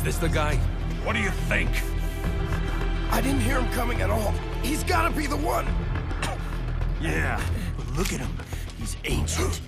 this the guy? What do you think? I didn't hear him coming at all. He's gotta be the one! Yeah, but look at him. He's ancient.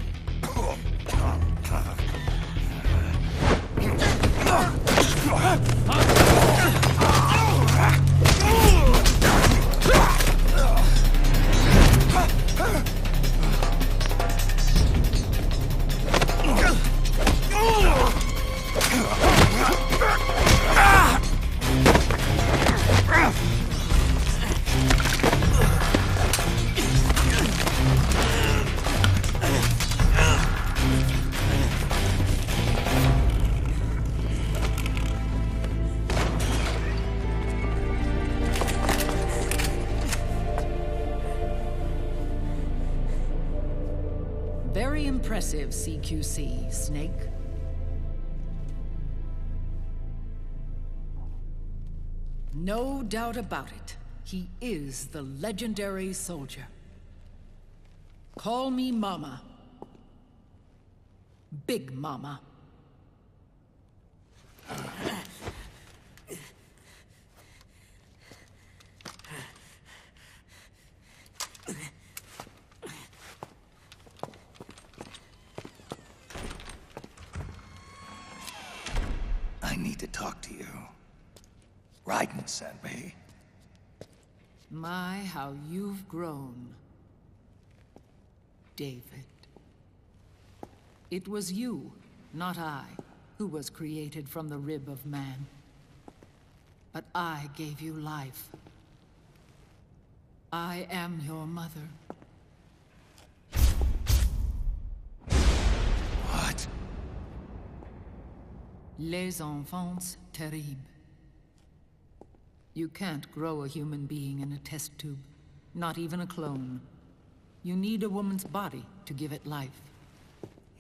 Very impressive, CQC, Snake. No doubt about it. He is the legendary soldier. Call me Mama. Big Mama. I need to talk to you. Raiden sent me. My, how you've grown, David. It was you, not I, who was created from the rib of man. But I gave you life. I am your mother. What? Les enfants terribles. You can't grow a human being in a test tube, not even a clone. You need a woman's body to give it life.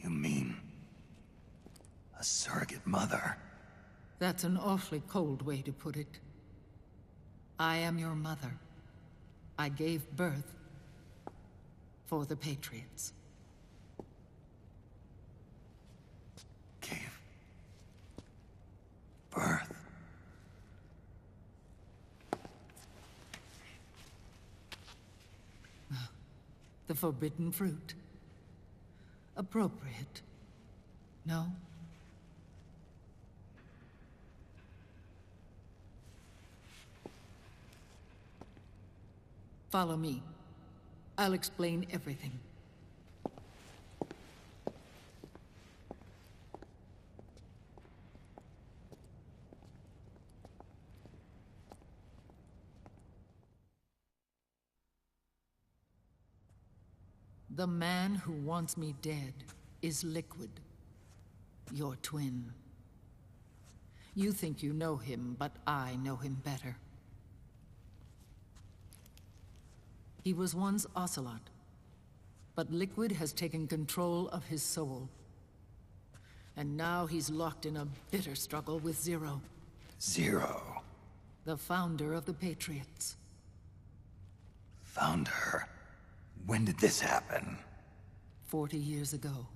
You mean... a surrogate mother? That's an awfully cold way to put it. I am your mother. I gave birth for the Patriots. Gave... birth? The forbidden fruit. Appropriate. No? Follow me. I'll explain everything. The man who wants me dead is Liquid, your twin. You think you know him, but I know him better. He was once Ocelot, but Liquid has taken control of his soul. And now he's locked in a bitter struggle with Zero. Zero? The founder of the Patriots. Founder? When did this happen? 40 years ago.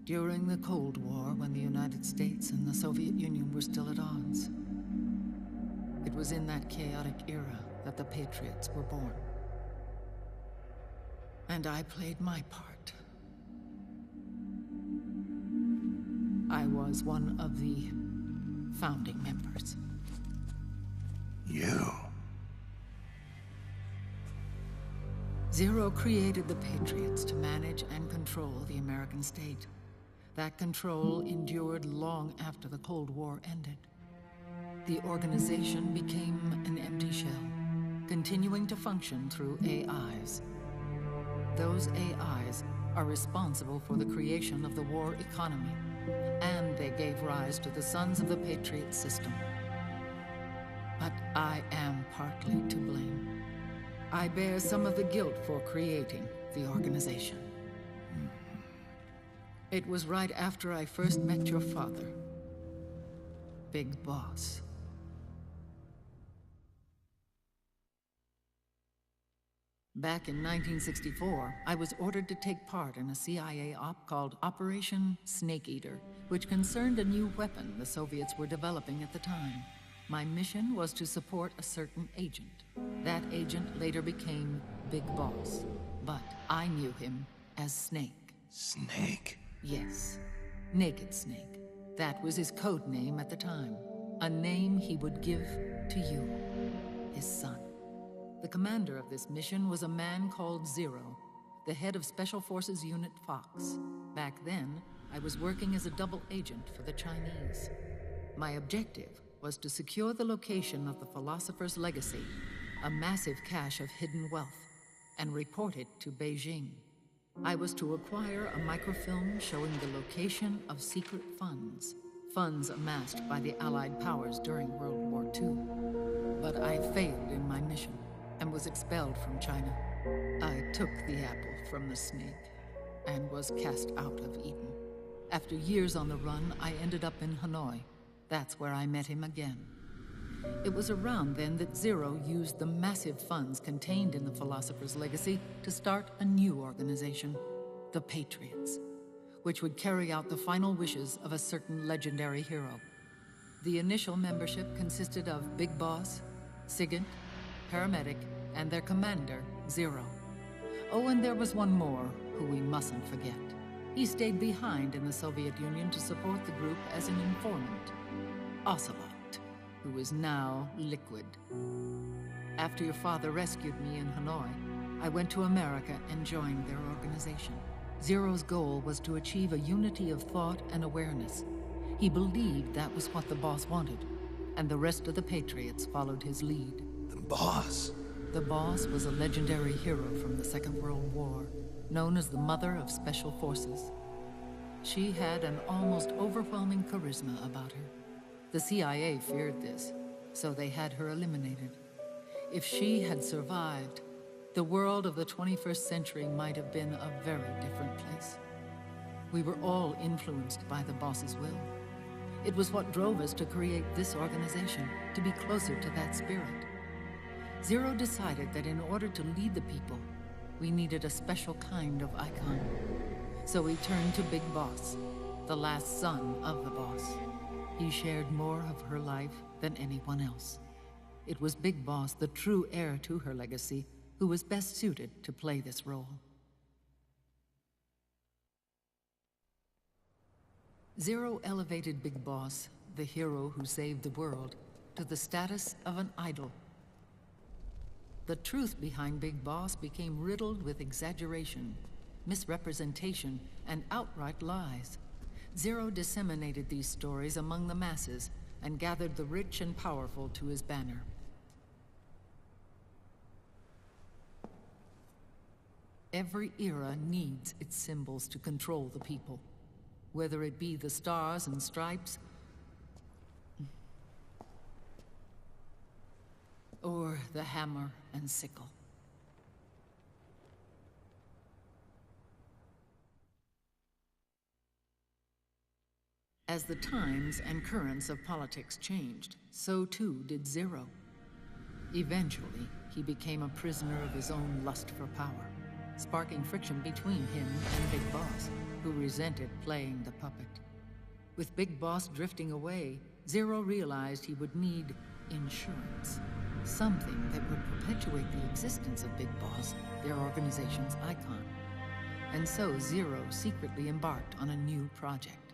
During the Cold War, when the United States and the Soviet Union were still at odds. It was in that chaotic era that the Patriots were born. And I played my part. I was one of the founding members. You? Zero created the Patriots to manage and control the American state. That control endured long after the Cold War ended. The organization became an empty shell, continuing to function through AIs. Those AIs are responsible for the creation of the war economy, and they gave rise to the Sons of the Patriot system. But I am partly to blame. I bear some of the guilt for creating the organization. It was right after I first met your father, Big Boss. Back in 1964, I was ordered to take part in a CIA op called Operation Snake Eater, which concerned a new weapon the Soviets were developing at the time. My mission was to support a certain agent. That agent later became Big Boss, but I knew him as Snake. Snake? Yes, Naked Snake. That was his code name at the time, a name he would give to you, his son. The commander of this mission was a man called Zero, the head of Special Forces Unit Fox. Back then, I was working as a double agent for the Chinese. My objective was to secure the location of the Philosopher's Legacy, a massive cache of hidden wealth, and report it to Beijing. I was to acquire a microfilm showing the location of secret funds, funds amassed by the Allied powers during World War II. But I failed in my mission and was expelled from China. I took the apple from the snake and was cast out of Eden. After years on the run, I ended up in Hanoi. That's where I met him again. It was around then that Zero used the massive funds contained in the Philosopher's Legacy to start a new organization, the Patriots, which would carry out the final wishes of a certain legendary hero. The initial membership consisted of Big Boss, Sigint, Paramedic, and their commander, Zero. Oh, and there was one more who we mustn't forget. He stayed behind in the Soviet Union to support the group as an informant, Ocelot, who is now Liquid. After your father rescued me in Hanoi, I went to America and joined their organization. Zero's goal was to achieve a unity of thought and awareness. He believed that was what the boss wanted, and the rest of the Patriots followed his lead. The boss? The boss was a legendary hero from the Second World War, known as the Mother of Special Forces. She had an almost overwhelming charisma about her. The CIA feared this, so they had her eliminated. If she had survived, the world of the 21st century might have been a very different place. We were all influenced by the boss's will. It was what drove us to create this organization, to be closer to that spirit. Zero decided that in order to lead the people, we needed a special kind of icon. So we turned to Big Boss, the last son of the boss. He shared more of her life than anyone else. It was Big Boss, the true heir to her legacy, who was best suited to play this role. Zero elevated Big Boss, the hero who saved the world, to the status of an idol. The truth behind Big Boss became riddled with exaggeration, misrepresentation, and outright lies. Zero disseminated these stories among the masses and gathered the rich and powerful to his banner. Every era needs its symbols to control the people, whether it be the stars and stripes, or the hammer and sickle. As the times and currents of politics changed, so too did Zero. Eventually, he became a prisoner of his own lust for power, sparking friction between him and Big Boss, who resented playing the puppet. With Big Boss drifting away, Zero realized he would need insurance. Something that would perpetuate the existence of Big Boss, their organization's icon. And so Zero secretly embarked on a new project,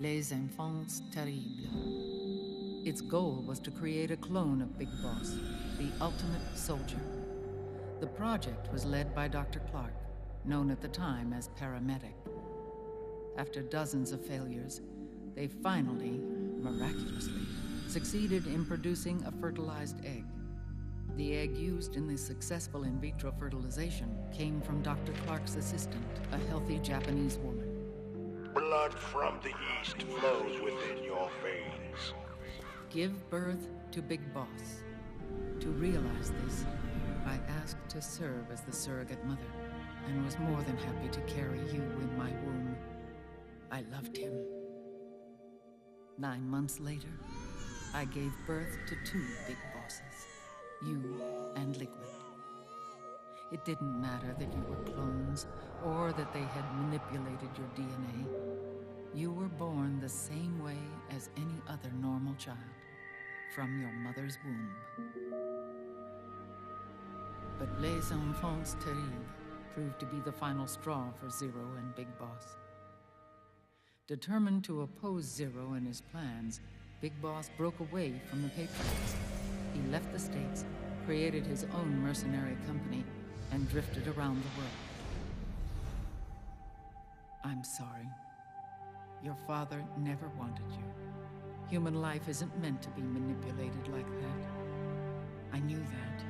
Les Enfants Terribles. Its goal was to create a clone of Big Boss, the ultimate soldier. The project was led by Dr. Clark, known at the time as Paramedic. After dozens of failures, they finally, miraculously, succeeded in producing a fertilized egg. The egg used in the successful in vitro fertilization came from Dr. Clark's assistant, a healthy Japanese woman. Blood from the east flows within your veins. Give birth to Big Boss. To realize this, I asked to serve as the surrogate mother, and was more than happy to carry you in my womb. I loved him. 9 months later, I gave birth to 2 Big Bosses, you and Liquid. It didn't matter that you were clones, or that they had manipulated your DNA. You were born the same way as any other normal child, from your mother's womb. But les enfants terribles proved to be the final straw for Zero and Big Boss. Determined to oppose Zero and his plans, Big Boss broke away from the Patriots. He left the States, created his own mercenary company, and drifted around the world. I'm sorry. Your father never wanted you. Human life isn't meant to be manipulated like that. I knew that.